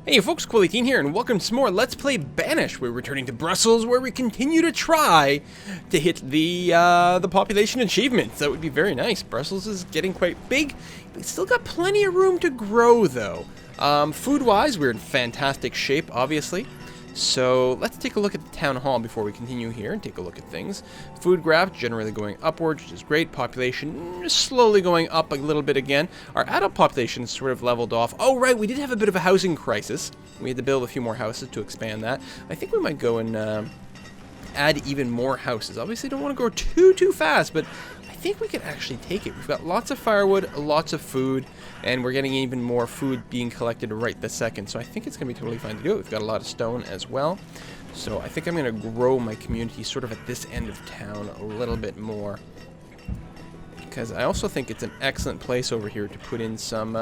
Hey folks, Quilly18 here, and welcome to some more Let's Play Banished. We're returning to Brussels, where we continue to try to hit the population achievements. That would be very nice. Brussels is getting quite big. We still got plenty of room to grow, though. Food-wise, we're in fantastic shape, obviously. So let's take a look at the town hall before we continue here and take a look at things. Food graph generally going upwards, which is great. Population slowly going up a little bit again. Our adult population is sort of leveled off. Oh, right, we did have a bit of a housing crisis. We had to build a few more houses to expand that. I think we might go and add even more houses. Obviously, don't want to go too fast, but I think we can actually take it. We've got lots of firewood, lots of food, and we're getting even more food being collected right this second. So I think it's going to be totally fine to do it. We've got a lot of stone as well. So I think I'm going to grow my community sort of at this end of town a little bit more. Because I also think it's an excellent place over here to put in some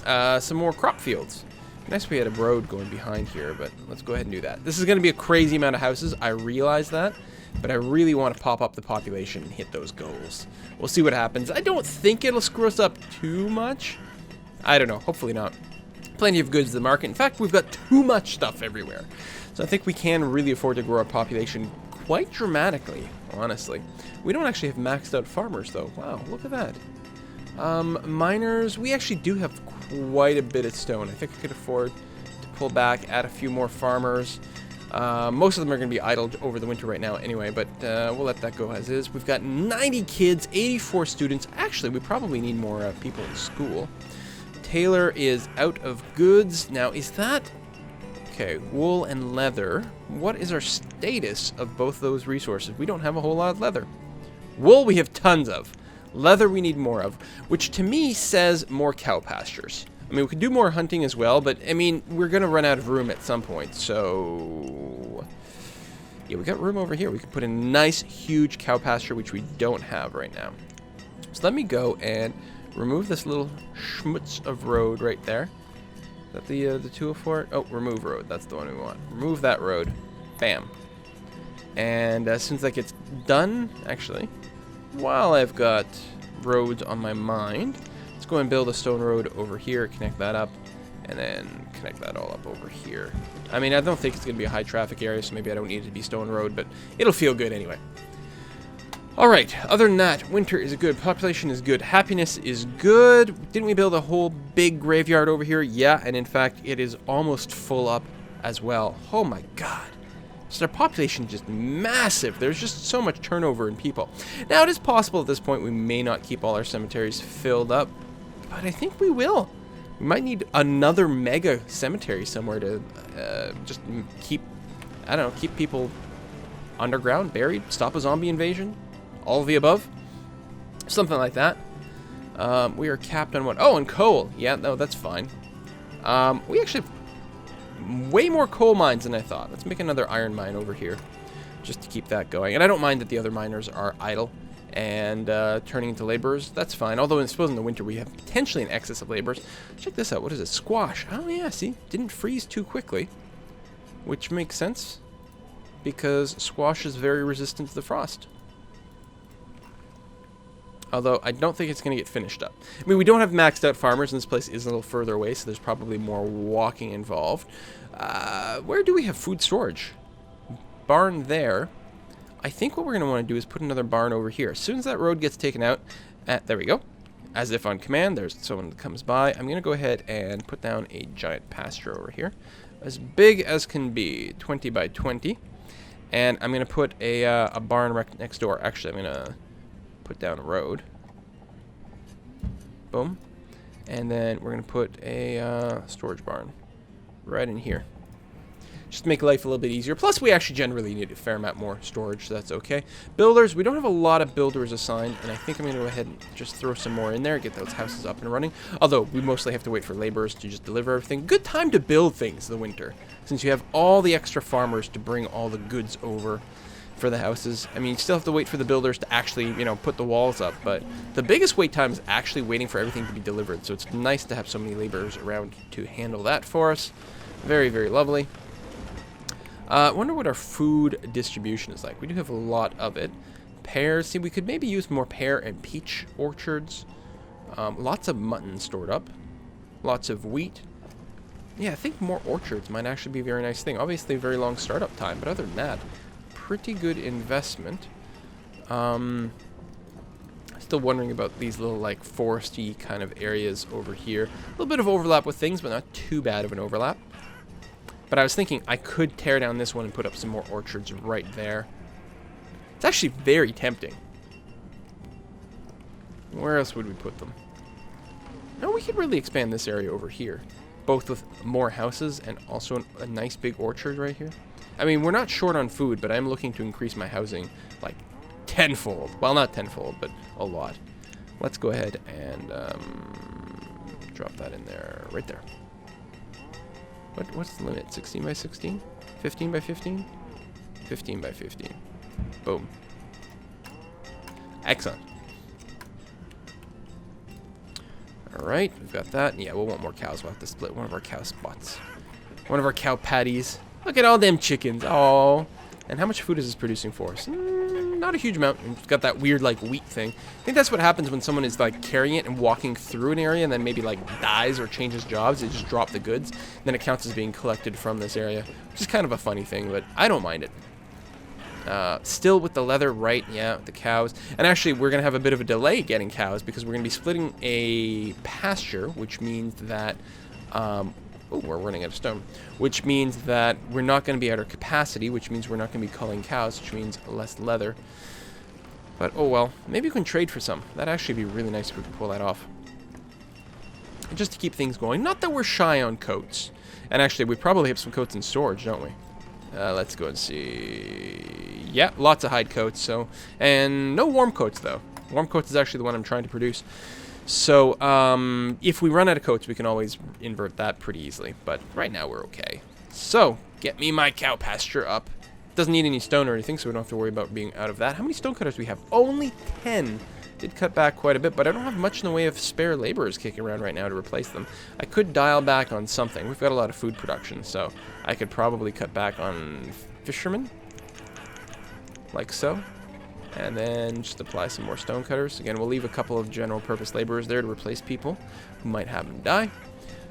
more crop fields. Nice if we had a road going behind here, but let's go ahead and do that. This is going to be a crazy amount of houses. I realize that. But I really want to pop up the population and hit those goals. We'll see what happens. I don't think it'll screw us up too much. I don't know. Hopefully not. Plenty of goods to the market. In fact, we've got too much stuff everywhere. So I think we can really afford to grow our population quite dramatically, honestly. We don't actually have maxed out farmers, though. Wow, look at that. Miners, we actually do have quite a bit of stone. I think I could afford to pull back, add a few more farmers. Most of them are going to be idle over the winter right now anyway, but we'll let that go as is. We've got 90 kids, 84 students. Actually, we probably need more people in school. Tailor is out of goods. Now, is that... Okay, wool and leather. What is our status of both those resources? We don't have a whole lot of leather. Wool we have tons of. Leather we need more of, which to me says more cow pastures. I mean, we could do more hunting as well, but, I mean, we're going to run out of room at some point, so... Yeah, we got room over here. We could put in a nice, huge cow pasture, which we don't have right now. So let me go and remove this little schmutz of road right there. Is that the 204? Oh, remove road. That's the one we want. Remove that road. Bam. And as soon as that gets done, actually, while I've got roads on my mind... Let's go and build a stone road over here, connect that up, and then connect that all up over here. I mean, I don't think it's going to be a high traffic area, so maybe I don't need it to be stone road, but it'll feel good anyway. Alright, other than that, winter is good, population is good, happiness is good. Didn't we build a whole big graveyard over here? Yeah, and in fact, it is almost full up as well. Oh my god. So our population is just massive. There's just so much turnover in people. Now, it is possible at this point we may not keep all our cemeteries filled up, but I think we will. We might need another mega cemetery somewhere to just keep, I don't know, keep people underground, buried, stop a zombie invasion, all of the above. Something like that. We are capped on what? Oh, and coal. Yeah, no, that's fine. We actually have way more coal mines than I thought. Let's make another iron mine over here just to keep that going. And I don't mind that the other miners are idle and turning into laborers. That's fine. Although I suppose in the winter we have potentially an excess of laborers. Check this out. What is it? Squash. Oh yeah, see? Didn't freeze too quickly. Which makes sense. Because squash is very resistant to the frost. Although I don't think it's going to get finished up. I mean, we don't have maxed out farmers, and this place is a little further away, so there's probably more walking involved. Where do we have food storage? Barn there. I think what we're going to want to do is put another barn over here. As soon as that road gets taken out, there we go. As if on command, there's someone that comes by. I'm going to go ahead and put down a giant pasture over here. As big as can be, 20 by 20. And I'm going to put a barn right next door. Actually, I'm going to put down a road. Boom. And then we're going to put a storage barn right in here. Just to make life a little bit easier. Plus, we actually generally need a fair amount more storage, so that's okay. Builders, we don't have a lot of builders assigned, and I think I'm going to go ahead and just throw some more in there, get those houses up and running. Although, we mostly have to wait for laborers to just deliver everything. Good time to build things in the winter, since you have all the extra farmers to bring all the goods over for the houses. I mean, you still have to wait for the builders to actually, you know, put the walls up, but the biggest wait time is actually waiting for everything to be delivered, so it's nice to have so many laborers around to handle that for us. Very, very lovely. I wonder what our food distribution is like. We do have a lot of it. Pears. See, we could maybe use more pear and peach orchards. Lots of mutton stored up. Lots of wheat. Yeah, I think more orchards might actually be a very nice thing. Obviously, a very long startup time, but other than that, pretty good investment. Still wondering about these little, like, foresty kind of areas over here. A little bit of overlap with things, but not too bad of an overlap. But I was thinking I could tear down this one and put up some more orchards right there. It's actually very tempting. Where else would we put them? No, we could really expand this area over here. Both with more houses and also a nice big orchard right here. I mean, we're not short on food, but I'm looking to increase my housing, like, tenfold. Well, not tenfold, but a lot. Let's go ahead and drop that in there, right there. What's the limit? 16 by 16? 15 by 15? 15 by 15. Boom. Excellent. Alright, we've got that. Yeah, we'll want more cows. We'll have to split one of our cow spots. One of our cow patties. Look at all them chickens. Oh. And how much food is this producing for us? Not a huge amount. It's got that weird, like, wheat thing. I think that's what happens when someone is, like, carrying it and walking through an area and then maybe, like, dies or changes jobs. They just drop the goods. And then it counts as being collected from this area. Which is kind of a funny thing, but I don't mind it. Still with the leather, right? Yeah, the cows. And actually, we're going to have a bit of a delay getting cows because we're going to be splitting a pasture, which means that... oh, we're running out of stone. Which means that we're not going to be at our capacity, which means we're not going to be culling cows, which means less leather. But, oh well. Maybe we can trade for some. That'd actually be really nice if we could pull that off. Just to keep things going. Not that we're shy on coats. And actually, we probably have some coats in storage, don't we? Let's go and see. Yeah, lots of hide coats, so. And no warm coats, though. Warm coats is actually the one I'm trying to produce. So, if we run out of coats, we can always invert that pretty easily. But right now, we're okay. So, get me my cow pasture up. Doesn't need any stone or anything, so we don't have to worry about being out of that. How many stone cutters do we have? Only 10. Did cut back quite a bit, but I don't have much in the way of spare laborers kicking around right now to replace them. I could dial back on something. We've got a lot of food production, so I could probably cut back on fishermen. Like so. And then just apply some more stone cutters. Again, we'll leave a couple of general purpose laborers there to replace people who might happen to die.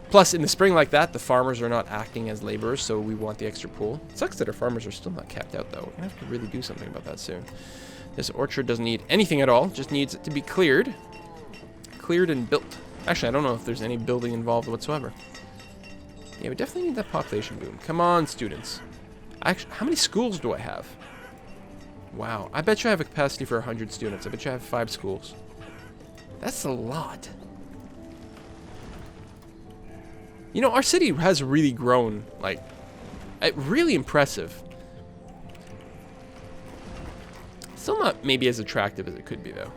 Plus, in the spring like that, the farmers are not acting as laborers, so we want the extra pool. It sucks that our farmers are still not capped out, though. We're going to have to really do something about that soon. This orchard doesn't need anything at all. Just needs it to be cleared. Cleared and built. Actually, I don't know if there's any building involved whatsoever. Yeah, we definitely need that population boom. Come on, students. Actually, how many schools do I have? Wow. I bet you I have a capacity for 100 students. I bet you I have 5 schools. That's a lot. You know, our city has really grown, like, really impressive. Still not maybe as attractive as it could be, though.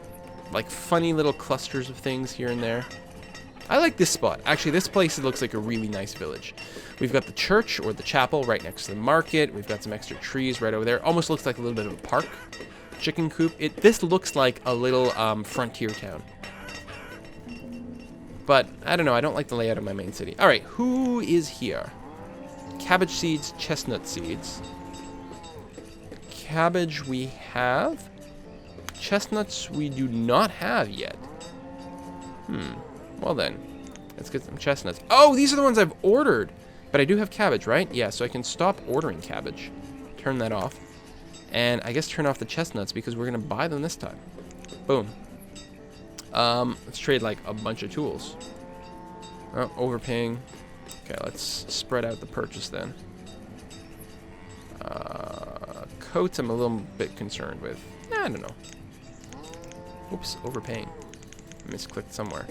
Like, funny little clusters of things here and there. I like this spot. Actually, this place looks like a really nice village. We've got the church, or the chapel, right next to the market. We've got some extra trees right over there. Almost looks like a little bit of a park. Chicken coop. This looks like a little frontier town. But, I don't know. I don't like the layout of my main city. Alright, who is here? Cabbage seeds, chestnut seeds. Cabbage we have. Chestnuts we do not have yet. Well then, let's get some chestnuts. Oh, these are the ones I've ordered. But I do have cabbage, right? Yeah, so I can stop ordering cabbage. Turn that off. And I guess turn off the chestnuts because we're going to buy them this time. Boom. Let's trade like a bunch of tools. Oh, overpaying. Okay, let's spread out the purchase then. Coats I'm a little bit concerned with. I don't know. Oops, overpaying. Misclicked somewhere.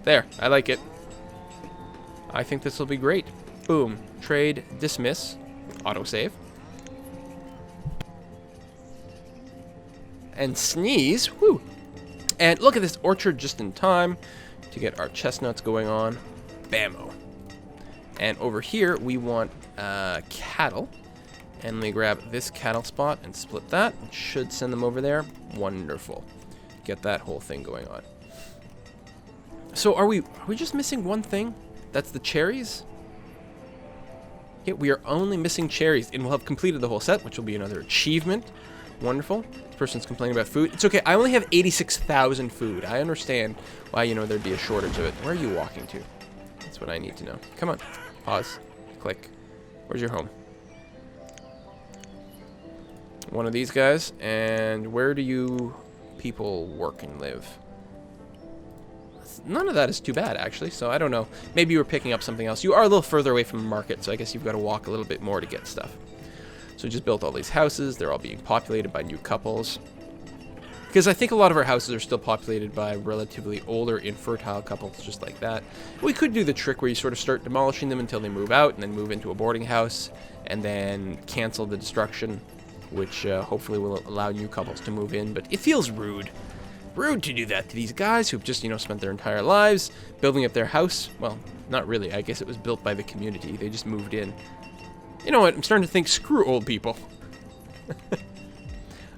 There, I like it. I think this will be great. Boom. Trade, dismiss, autosave. And sneeze. Woo. And look at this orchard just in time to get our chestnuts going on. Bammo. And over here, we want cattle. And let me grab this cattle spot and split that. It should send them over there. Wonderful. Get that whole thing going on. So are we just missing one thing? That's the cherries? Yeah, we are only missing cherries. And we'll have completed the whole set, which will be another achievement. Wonderful. This person's complaining about food. It's okay. I only have 86,000 food. I understand why, you know, there'd be a shortage of it. Where are you walking to? That's what I need to know. Come on. Pause. Click. Where's your home? One of these guys. And where do you people work and live? None of that is too bad, actually, so I don't know. Maybe you were picking up something else. You are a little further away from the market, so I guess you've got to walk a little bit more to get stuff. So we just built all these houses. They're all being populated by new couples. Because I think a lot of our houses are still populated by relatively older, infertile couples, just like that. We could do the trick where you sort of start demolishing them until they move out, and then move into a boarding house, and then cancel the destruction, which hopefully will allow new couples to move in, but it feels rude. Rude to do that to these guys who've just, you know, spent their entire lives building up their house. Well, not really. I guess it was built by the community. They just moved in. You know what? I'm starting to think, screw old people.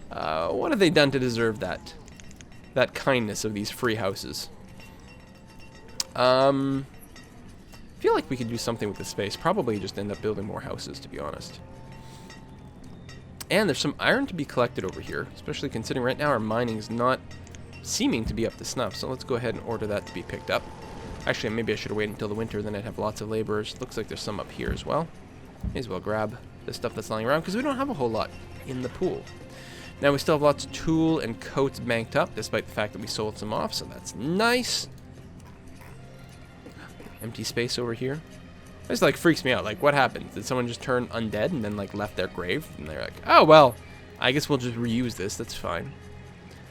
What have they done to deserve that kindness of these free houses? I feel like we could do something with the space. Probably just end up building more houses, to be honest. And there's some iron to be collected over here, especially considering right now our mining is not seeming to be up to snuff, so let's go ahead and order that to be picked up. Actually, maybe I should have waited until the winter, then I'd have lots of laborers. Looks like there's some up here as well. May as well grab the stuff that's lying around, because we don't have a whole lot in the pool. Now, we still have lots of tool and coats banked up, despite the fact that we sold some off, so that's nice. Empty space over here. This, like, freaks me out. Like, what happened? Did someone just turn undead and then, like, left their grave? And they're like, oh, well, I guess we'll just reuse this. That's fine.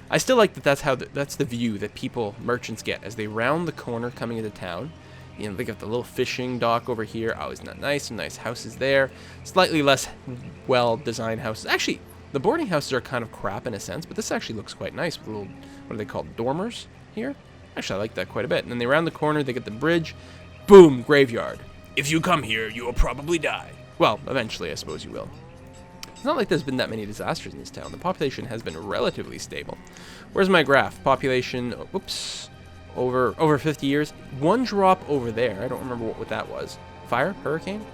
I still like that that's the view that merchants get as they round the corner coming into town. You know, they got the little fishing dock over here. Oh, isn't that nice? Some nice houses there. Slightly less well-designed houses. Actually, the boarding houses are kind of crap in a sense, but this actually looks quite nice with little, what are they called, dormers here? Actually, I like that quite a bit. And then they round the corner, they get the bridge. Boom, graveyard. If you come here, you will probably die. Well, eventually, I suppose you will. It's not like there's been that many disasters in this town. The population has been relatively stable. Where's my graph? Population, whoops, over 50 years. One drop over there. I don't remember what that was. Fire? Hurricane?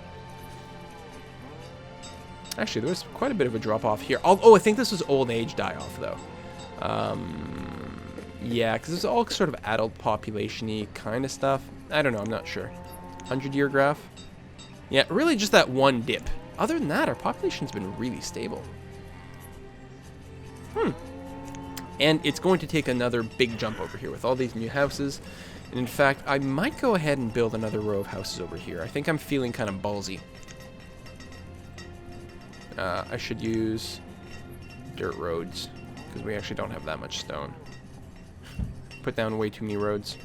Actually, there was quite a bit of a drop off here. Oh, I think this was old age die-off, though. Yeah, because it's all sort of adult population-y kind of stuff. I don't know, I'm not sure. 100-year graph? Yeah, really just that one dip. Other than that, our population's been really stable. And it's going to take another big jump over here with all these new houses. And in fact, I might go ahead and build another row of houses over here. I think I'm feeling kind of ballsy. I should use dirt roads, because we actually don't have that much stone. Put down way too many roads.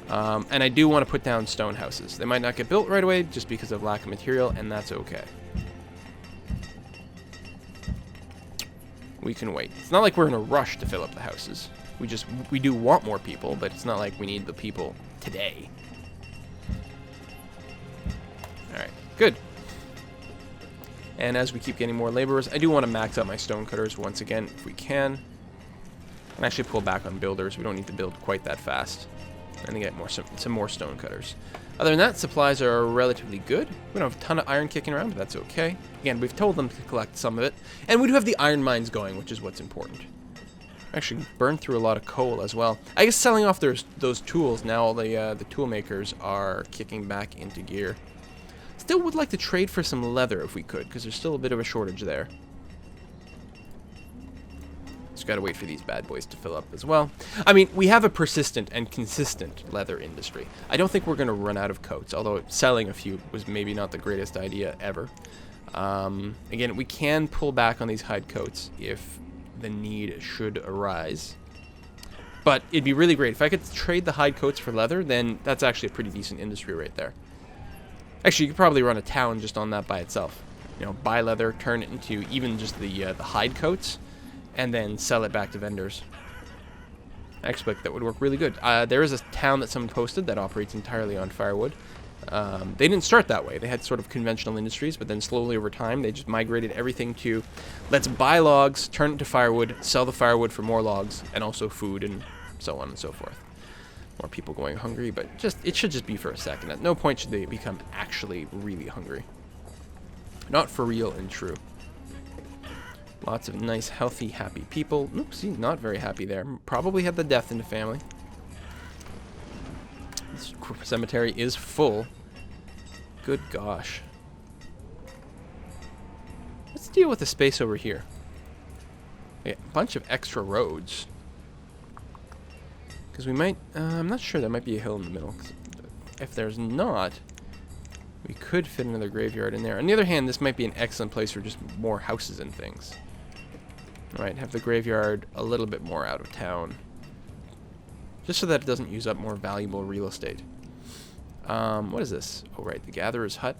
And I do want to put down stone houses. They might not get built right away just because of lack of material, and that's okay. We can wait. It's not like we're in a rush to fill up the houses. We do want more people, but it's not like we need the people today. Alright, good. And as we keep getting more laborers, I do want to max out my stone cutters once again, if we can. And actually pull back on builders. We don't need to build quite that fast. And then get some more stone cutters. Other than that, supplies are relatively good. We don't have a ton of iron kicking around, but that's okay. Again, we've told them to collect some of it. And we do have the iron mines going, which is what's important. Actually, burned through a lot of coal as well. I guess selling off those tools, now all the tool makers are kicking back into gear. Still would like to trade for some leather if we could, because there's still a bit of a shortage there. Just gotta wait for these bad boys to fill up as well. I mean, we have a persistent and consistent leather industry. I don't think we're gonna run out of coats, although selling a few was maybe not the greatest idea ever. Again, we can pull back on these hide coats if the need should arise. But it'd be really great. If I could trade the hide coats for leather, then that's actually a pretty decent industry right there. Actually, you could probably run a town just on that by itself. You know, buy leather, turn it into even just the hide coats, and then sell it back to vendors. I expect that would work really good. There is a town that someone posted that operates entirely on firewood. They didn't start that way. They had sort of conventional industries, but then slowly over time, they just migrated everything to, let's buy logs, turn it to firewood, sell the firewood for more logs, and also food, and so on and so forth. More people going hungry, but it should just be for a second. At no point should they become actually really hungry. Not for real and true. Lots of nice, healthy, happy people. Oops, he's not very happy there. Probably had the death in the family. This cemetery is full. Good gosh. Let's deal with the space over here. Yeah, a bunch of extra roads. Because we might... I'm not sure. There might be a hill in the middle. If there's not, we could fit another graveyard in there. On the other hand, this might be an excellent place for just more houses and things. Right, have the graveyard a little bit more out of town. Just so that it doesn't use up more valuable real estate. What is this? Oh, right, the Gatherer's Hut.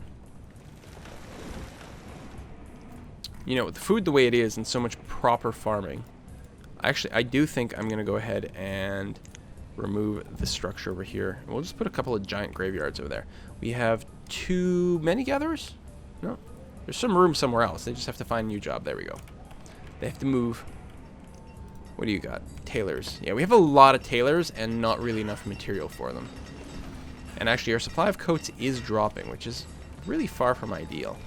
You know, with the food the way it is and so much proper farming, I do think I'm going to go ahead and remove this structure over here. And we'll just put a couple of giant graveyards over there. We have too many gatherers? No. There's some room somewhere else. They just have to find a new job. There we go. They have to move. What do you got? Tailors. Yeah, we have a lot of tailors and not really enough material for them. And actually, our supply of coats is dropping, which is really far from ideal.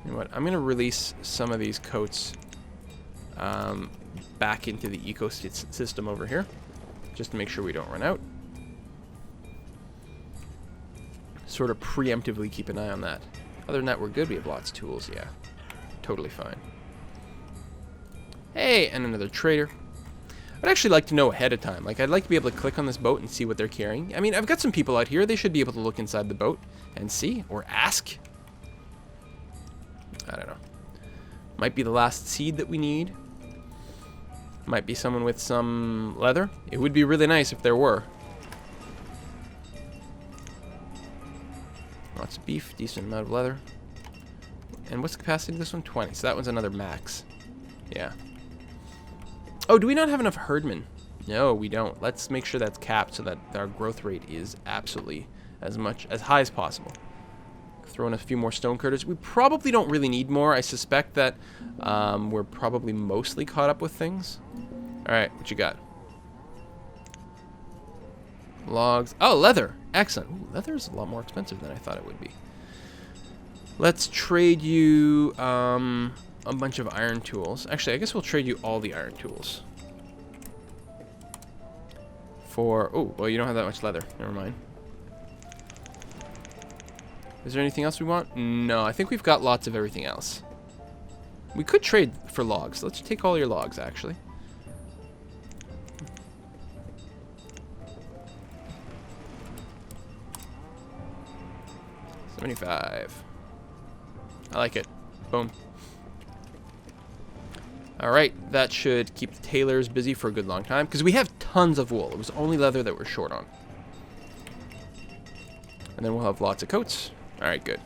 You know what? I'm going to release some of these coats back into the ecosystem over here, just to make sure we don't run out. Sort of preemptively keep an eye on that. Other than that, we're good. We have lots of tools. Yeah, totally fine. Hey, and another trader. I'd actually like to know ahead of time. Like, I'd like to be able to click on this boat and see what they're carrying. I mean, I've got some people out here. They should be able to look inside the boat and see, or ask. I don't know. Might be the last seed that we need. Might be someone with some leather. It would be really nice if there were. Lots of beef, decent amount of leather. And what's the capacity of this one? 20. So that one's another max. Yeah. Oh, do we not have enough herdmen? No, we don't. Let's make sure that's capped so that our growth rate is absolutely as high as possible. Throw in a few more stone cutters. We probably don't really need more. I suspect that we're probably mostly caught up with things. Alright, what you got? Logs. Oh, leather. Excellent. Ooh, leather is a lot more expensive than I thought it would be. Let's trade you a bunch of iron tools. Actually, I guess we'll trade you all the iron tools. For... Oh, well, you don't have that much leather. Never mind. Is there anything else we want? No, I think we've got lots of everything else. We could trade for logs. Let's take all your logs, actually. $75. I like it. Boom. Alright, that should keep the tailors busy for a good long time, because we have tons of wool. It was only leather that we're short on. And then we'll have lots of coats. Alright, good.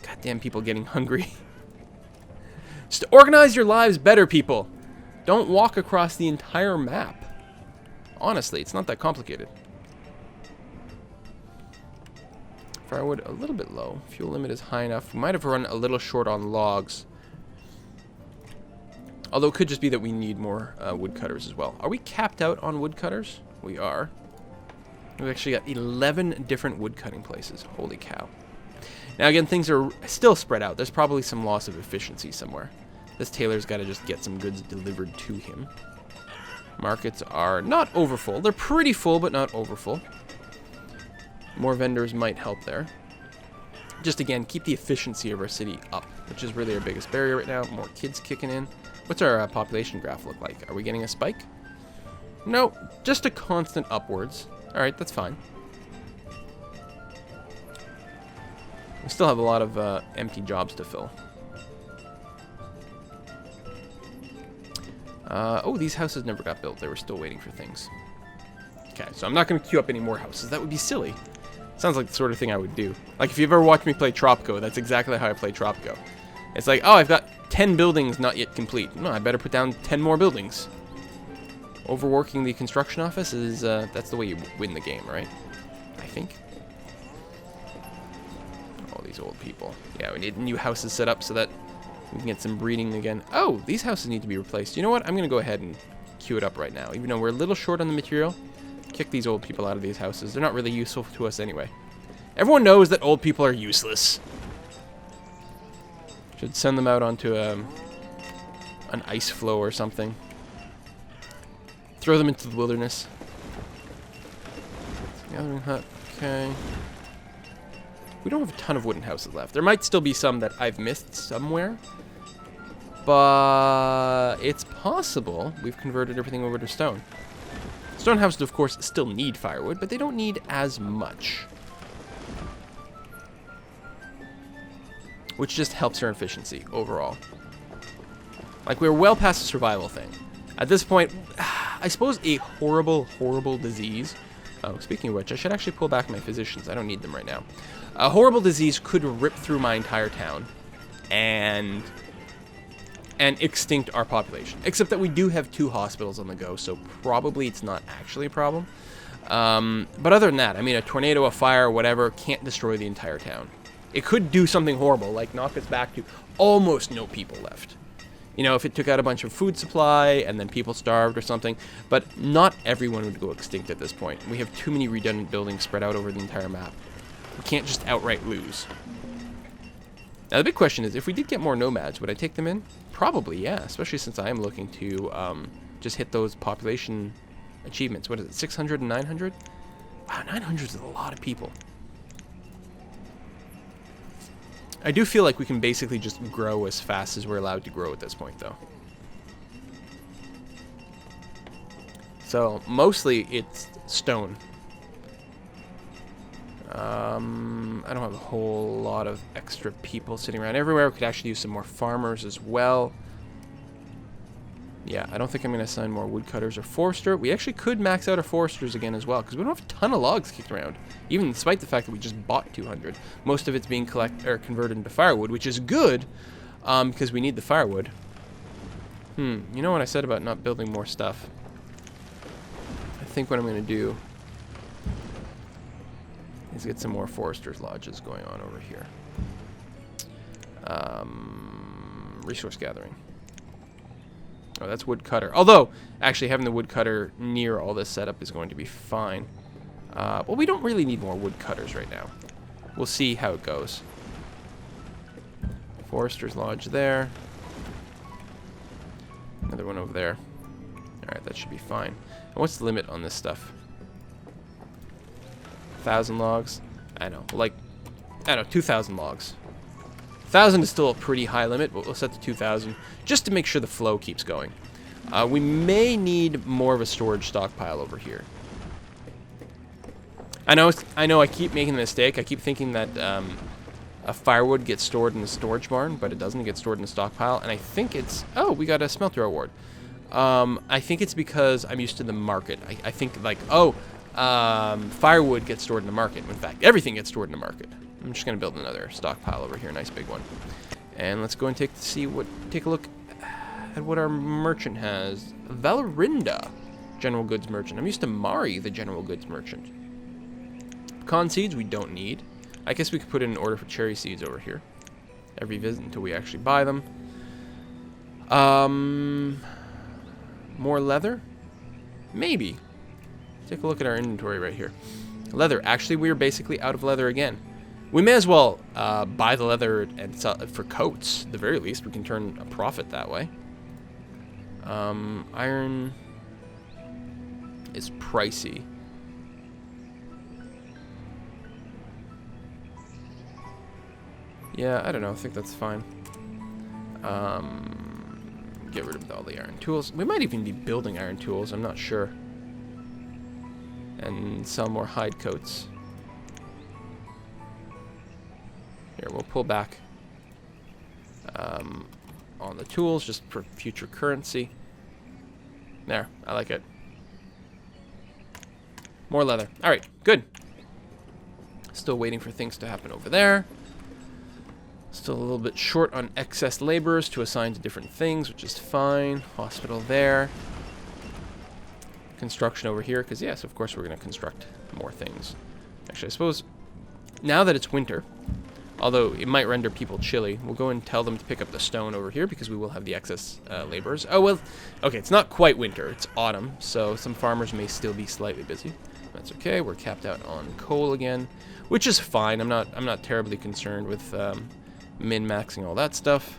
Goddamn people getting hungry. Just organize your lives better, people. Don't walk across the entire map. Honestly, it's not that complicated. Firewood a little bit low. Fuel limit is high enough. We might have run a little short on logs. Although it could just be that we need more woodcutters as well. Are we capped out on woodcutters? We are. We've actually got 11 different woodcutting places. Holy cow. Now again, things are still spread out. There's probably some loss of efficiency somewhere. This tailor's got to just get some goods delivered to him. Markets are not overfull. They're pretty full, but not overfull. More vendors might help there. Just again, keep the efficiency of our city up, which is really our biggest barrier right now. More kids kicking in. What's our population graph look like? Are we getting a spike? No, just a constant upwards. Alright, that's fine. We still have a lot of empty jobs to fill. Oh, these houses never got built. They were still waiting for things. Okay, so I'm not going to queue up any more houses. That would be silly. Sounds like the sort of thing I would do. Like, if you've ever watched me play Tropico, that's exactly how I play Tropico. It's like, oh, I've got 10 buildings not yet complete. No, I better put down 10 more buildings. Overworking the construction office is, that's the way you win the game, right? I think. All these old people. Yeah, we need new houses set up so that we can get some breeding again. Oh, these houses need to be replaced. You know what? I'm going to go ahead and queue it up right now. Even though we're a little short on the material, kick these old people out of these houses. They're not really useful to us anyway. Everyone knows that old people are useless. Should send them out onto an ice floe or something. Throw them into the wilderness. Gathering hut. Okay. We don't have a ton of wooden houses left. There might still be some that I've missed somewhere. But it's possible we've converted everything over to stone. Stone houses, of course, still need firewood, but they don't need as much. Which just helps our efficiency overall. Like, we're well past the survival thing. At this point, I suppose a horrible, horrible disease. Oh, speaking of which, I should actually pull back my physicians. I don't need them right now. A horrible disease could rip through my entire town and extinct our population. Except that we do have 2 hospitals on the go, so probably it's not actually a problem. But other than that, I mean, a tornado, a fire, whatever, can't destroy the entire town. It could do something horrible, like knock us back to almost no people left. You know, if it took out a bunch of food supply and then people starved or something. But not everyone would go extinct at this point. We have too many redundant buildings spread out over the entire map. We can't just outright lose. Now, the big question is, if we did get more nomads, would I take them in? Probably, yeah. Especially since I am looking to just hit those population achievements. What is it, 600 and 900? Wow, 900 is a lot of people. I do feel like we can basically just grow as fast as we're allowed to grow at this point, though. So, mostly it's stone. I don't have a whole lot of extra people sitting around everywhere. We could actually use some more farmers as well. Yeah, I don't think I'm going to assign more woodcutters or forester. We actually could max out our foresters again as well, because we don't have a ton of logs kicked around, even despite the fact that we just bought 200. Most of it's being converted into firewood, which is good, because we need the firewood. You know what I said about not building more stuff? I think what I'm going to do is get some more foresters' lodges going on over here. Resource gathering. Oh, that's woodcutter. Although, actually, having the woodcutter near all this setup is going to be fine. Well, we don't really need more woodcutters right now. We'll see how it goes. Forester's Lodge there. Another one over there. Alright, that should be fine. And what's the limit on this stuff? 1,000 logs? I know. Like, I don't know, 2,000 logs. 1,000 is still a pretty high limit, but we'll set to 2,000 just to make sure the flow keeps going. We may need more of a storage stockpile over here. I know I keep making the mistake. I keep thinking that a firewood gets stored in the storage barn, but it doesn't. It gets stored in a stockpile, and I think it's... Oh, we got a smelter award. I think it's because I'm used to the market. I think, like, firewood gets stored in the market. In fact, everything gets stored in the market. I'm just going to build another stockpile over here, a nice big one. And let's go and take a look at what our merchant has. Valorinda, general goods merchant. I'm used to Mari, the general goods merchant. Pecan seeds we don't need. I guess we could put in an order for cherry seeds over here. Every visit until we actually buy them. More leather? Maybe. Take a look at our inventory right here. Leather. Actually, we're basically out of leather again. We may as well buy the leather and sell it for coats. At the very least, we can turn a profit that way. Iron is pricey. Yeah, I don't know. I think that's fine. Get rid of all the iron tools. We might even be building iron tools. I'm not sure. And sell more hide coats. Here, we'll pull back on the tools just for future currency. There, I like it. More leather. All right, good. Still waiting for things to happen over there. Still a little bit short on excess laborers to assign to different things, which is fine. Hospital there. Construction over here, because yes, of course we're going to construct more things. Actually, I suppose now that it's winter, although it might render people chilly, we'll go and tell them to pick up the stone over here because we will have the excess laborers. Oh, well, okay, it's not quite winter. It's autumn, so some farmers may still be slightly busy. That's okay. We're capped out on coal again, which is fine. I'm not terribly concerned with Min-maxing all that stuff.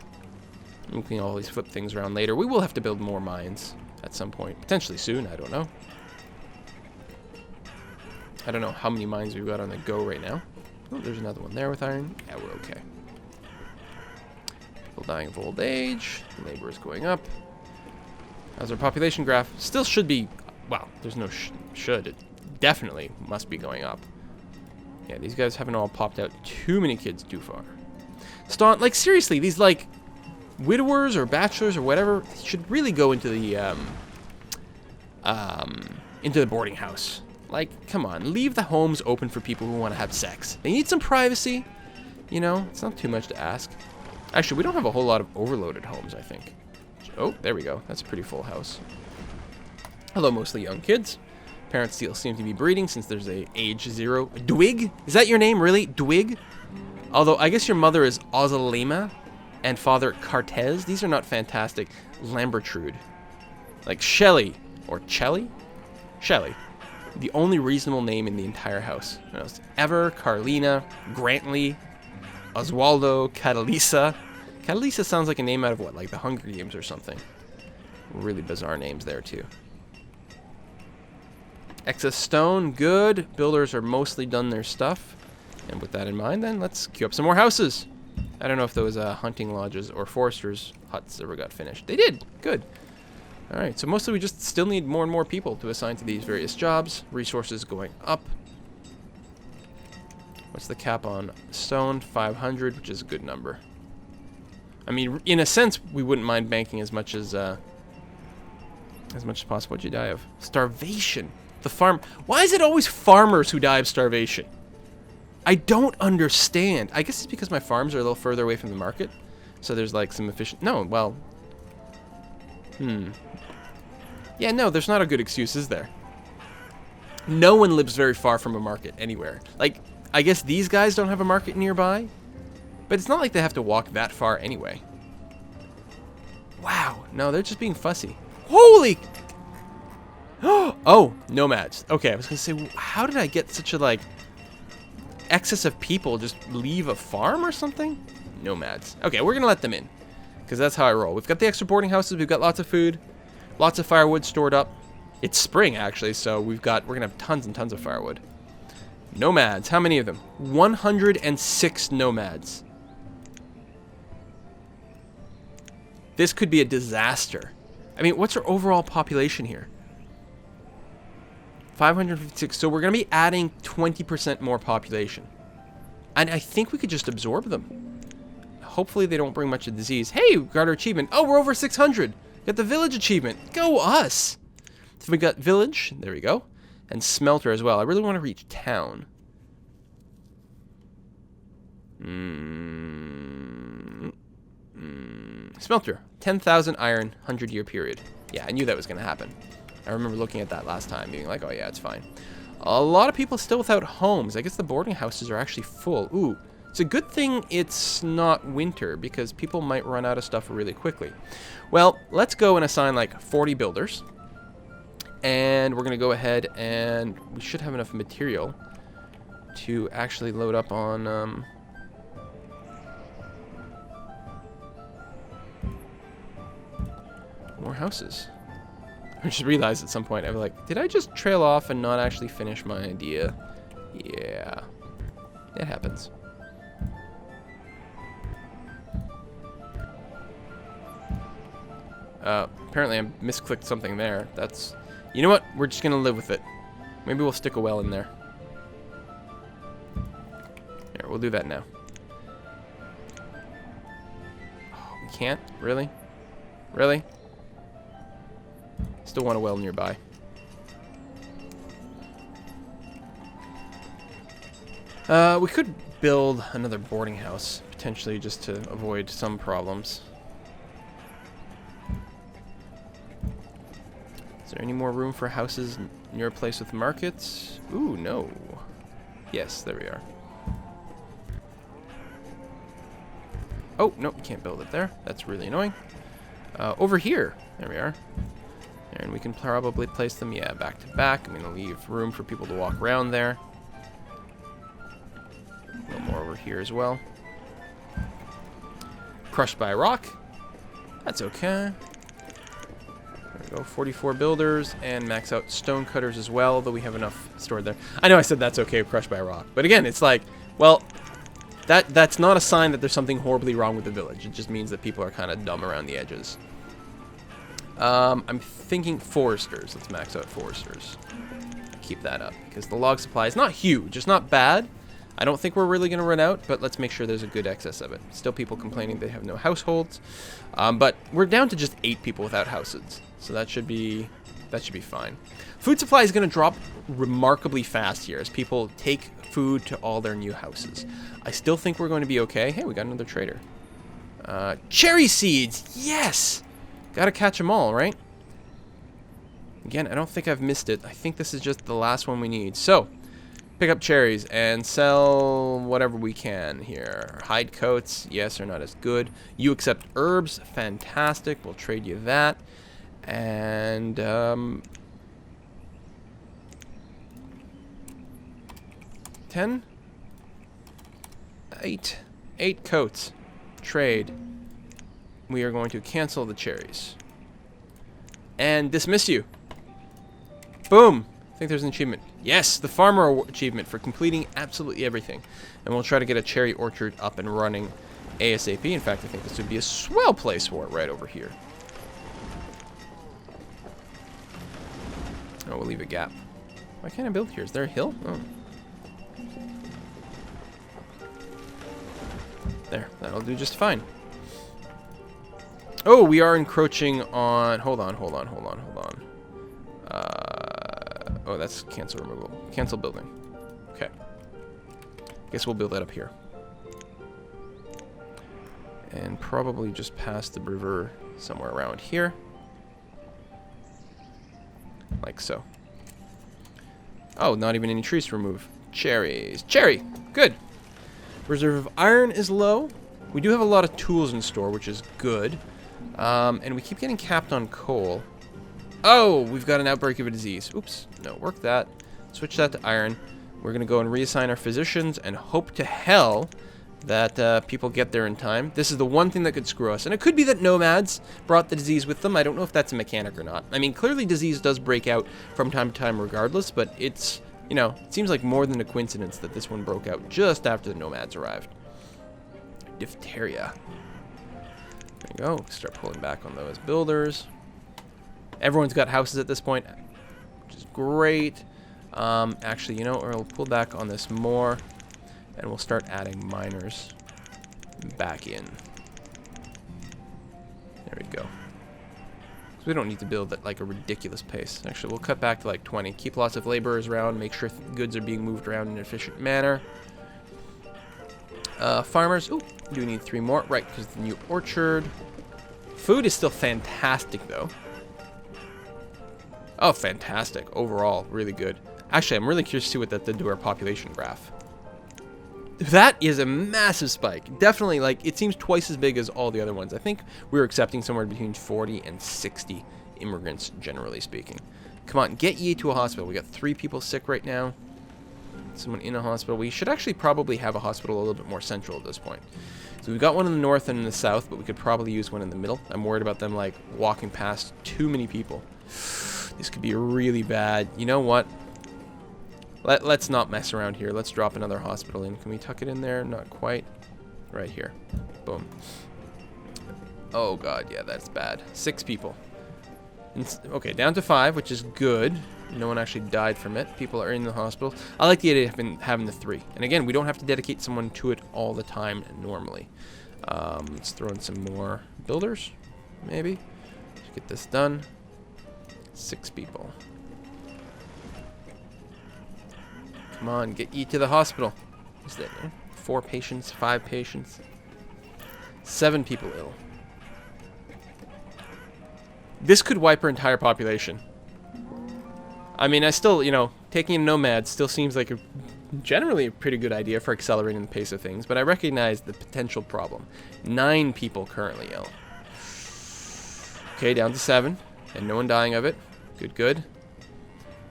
We can always flip things around later. We will have to build more mines at some point. Potentially soon, I don't know. I don't know how many mines we've got on the go right now. Oh, there's another one there with iron. Yeah, we're okay. People dying of old age. Labor is going up. How's our population graph? Still should be... Well, there's no should. It definitely must be going up. Yeah, these guys haven't all popped out too many kids too far. Like, seriously, these, like, widowers or bachelors or whatever should really go into the boarding house. Like, come on, leave the homes open for people who want to have sex. They need some privacy. You know, it's not too much to ask. Actually, we don't have a whole lot of overloaded homes, I think. Oh, there we go. That's a pretty full house. Hello, mostly young kids. Parents still seem to be breeding since there's a age 0. Dwig? Is that your name, really? Dwig? Although, I guess your mother is Ozalema and father Cartez. These are not fantastic. Lambertrude. Like Shelley. Or Chelly? Shelley. The only reasonable name in the entire house. Ever, Carlina, Grantley, Oswaldo, Catalisa. Catalisa sounds like a name out of what? Like the Hunger Games or something. Really bizarre names there, too. Excess stone, good. Builders are mostly done their stuff. And with that in mind, then, let's queue up some more houses. I don't know if those hunting lodges or foresters' huts ever got finished. They did. Good. Alright, so mostly we just still need more and more people to assign to these various jobs. Resources going up. What's the cap on stone? 500, which is a good number. I mean, in a sense, we wouldn't mind banking as much as possible. What'd you die of? Starvation. The farm. Why is it always farmers who die of starvation? I don't understand. I guess it's because my farms are a little further away from the market. So there's like some efficient... No, well... Yeah, no, there's not a good excuse, is there? No one lives very far from a market anywhere. Like, I guess these guys don't have a market nearby. But it's not like they have to walk that far anyway. Wow. No, they're just being fussy. Holy... Oh, nomads. Okay, I was going to say, how did I get such a, like... excess of people just leave a farm or something? Nomads. Okay, we're going to let them in. Because that's how I roll. We've got the extra boarding houses. We've got lots of food. Lots of firewood stored up. It's spring, actually, so we're going to have tons and tons of firewood. Nomads. How many of them? 106 nomads. This could be a disaster. I mean, what's our overall population here? 556. So we're going to be adding 20% more population. And I think we could just absorb them. Hopefully they don't bring much of disease. Hey, we got our achievement. Oh, we're over 600. Got the village achievement. Go us. So we got village. There we go. And smelter as well. I really want to reach town. Smelter. 10,000 iron, 100-year period. Yeah, I knew that was going to happen. I remember looking at that last time, being like, oh yeah, it's fine. A lot of people still without homes. I guess the boarding houses are actually full. Ooh, it's a good thing it's not winter, because people might run out of stuff really quickly. Well, let's go and assign like 40 builders. And we're going to go ahead and we should have enough material to actually load up on... more houses. I just realized at some point, I was like, did I just trail off and not actually finish my idea? Yeah. It happens. Apparently I misclicked something there. That's... You know what? We're just going to live with it. Maybe we'll stick a well in there. There, we'll do that now. Oh, we can't? Really? Really? Still want a well nearby. We could build another boarding house, potentially just to avoid some problems. Is there any more room for houses near a place with markets? Ooh, no. Yes, there we are. Oh, no, we can't build it there. That's really annoying. Over here. There we are. And we can probably place them, yeah, back to back. I'm going to leave room for people to walk around there. A little more over here as well. Crushed by a rock. That's okay. There we go. 44 builders and max out stone cutters as well, though we have enough stored there. I know I said that's okay, crushed by a rock. But again, it's like, well, that's not a sign that there's something horribly wrong with the village. It just means that people are kind of dumb around the edges. I'm thinking foresters. Let's max out foresters. Keep that up, because the log supply is not huge. It's not bad. I don't think we're really going to run out, but let's make sure there's a good excess of it. Still people complaining they have no households. But we're down to just 8 people without houses. So that should be fine. Food supply is going to drop remarkably fast here as people take food to all their new houses. I still think we're going to be okay. Hey, we got another trader. Cherry seeds! Yes! Gotta catch them all, right? Again, I don't think I've missed it. I think this is just the last one we need. So, pick up cherries and sell whatever we can here. Hide coats, yes, are not as good. You accept herbs, fantastic. We'll trade you that. And, 10? 8 coats. Trade. We are going to cancel the cherries. And dismiss you. Boom! I think there's an achievement. Yes, the farmer achievement for completing absolutely everything. And we'll try to get a cherry orchard up and running ASAP. In fact, I think this would be a swell place for it right over here. Oh, we'll leave a gap. Why can't I build here? Is there a hill? Oh. There, that'll do just fine. Oh, we are encroaching on... Hold on. Oh, that's cancel removal. Cancel building. Okay. Guess we'll build that up here. And probably just past the river somewhere around here. Like so. Oh, not even any trees to remove. Cherries. Cherry! Good. Reserve of iron is low. We do have a lot of tools in store, which is good. And we keep getting capped on coal. Oh, we've got an outbreak of a disease. Oops. No, work that. Switch that to iron. We're going to go and reassign our physicians and hope to hell that people get there in time. This is the one thing that could screw us. And it could be that nomads brought the disease with them. I don't know if that's a mechanic or not. I mean, clearly disease does break out from time to time regardless, but it's, you know, it seems like more than a coincidence that this one broke out just after the nomads arrived. Diphtheria. There you go. Start pulling back on those builders. Everyone's got houses at this point, which is great. Actually, you know, we'll pull back on this more, and we'll start adding miners back in. There we go. So we don't need to build at like a ridiculous pace. Actually, we'll cut back to like 20. Keep lots of laborers around. Make sure goods are being moved around in an efficient manner. Farmers. Ooh, do need 3 more. Right, because the new orchard. Food is still fantastic, though. Oh, fantastic. Overall, really good. Actually, I'm really curious to see what that did to our population graph. That is a massive spike. Definitely, like, it seems twice as big as all the other ones. I think we were accepting somewhere between 40 and 60 immigrants, generally speaking. Come on, get ye to a hospital. We got 3 people sick right now. Someone in a hospital. We should actually probably have a hospital a little bit more central at this point. So we've got one in the north and in the south, but we could probably use one in the middle. I'm worried about them, like, walking past too many people. This could be really bad. You know what? Let's not mess around here. Let's drop another hospital in. Can we tuck it in there? Not quite. Right here. Boom. Oh, God. Yeah, that's bad. 6 people. Okay, down to 5, which is good. No one actually died from it. People are in the hospital. I like the idea of having the 3. And again, we don't have to dedicate someone to it all the time normally. Let's throw in some more builders, maybe. Let's get this done. 6 people. Come on, get ye to the hospital. Is that 4 patients, 5 patients, 7 people ill. This could wipe our entire population. I mean, I still, you know, taking in nomads still seems like generally a pretty good idea for accelerating the pace of things, but I recognize the potential problem. 9 people currently ill. Okay, down to 7, and no one dying of it. Good, good.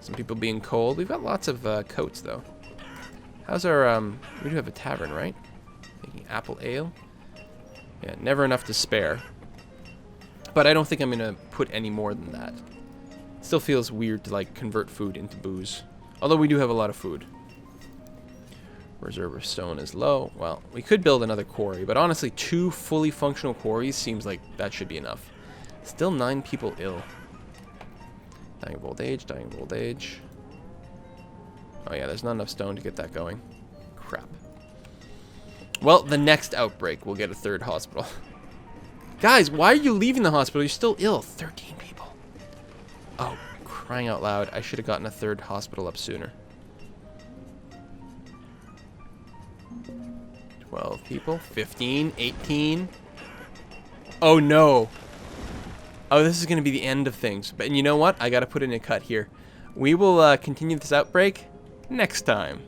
Some people being cold. We've got lots of coats, though. How's our, we do have a tavern, right? Making apple ale. Yeah, never enough to spare. But I don't think I'm going to put any more than that. Still feels weird to, like, convert food into booze. Although we do have a lot of food. Reserve of stone is low. Well, we could build another quarry, but honestly, 2 fully functional quarries seems like that should be enough. Still 9 people ill. Dying of old age, dying of old age. Oh yeah, there's not enough stone to get that going. Crap. Well, the next outbreak, we'll get a 3rd hospital. Guys, why are you leaving the hospital? You're still ill. 13 people. Oh, crying out loud. I should have gotten a 3rd hospital up sooner. 12 people. 15. 18. Oh, no. Oh, this is going to be the end of things. But you know what? I got to put in a cut here. We will continue this outbreak next time.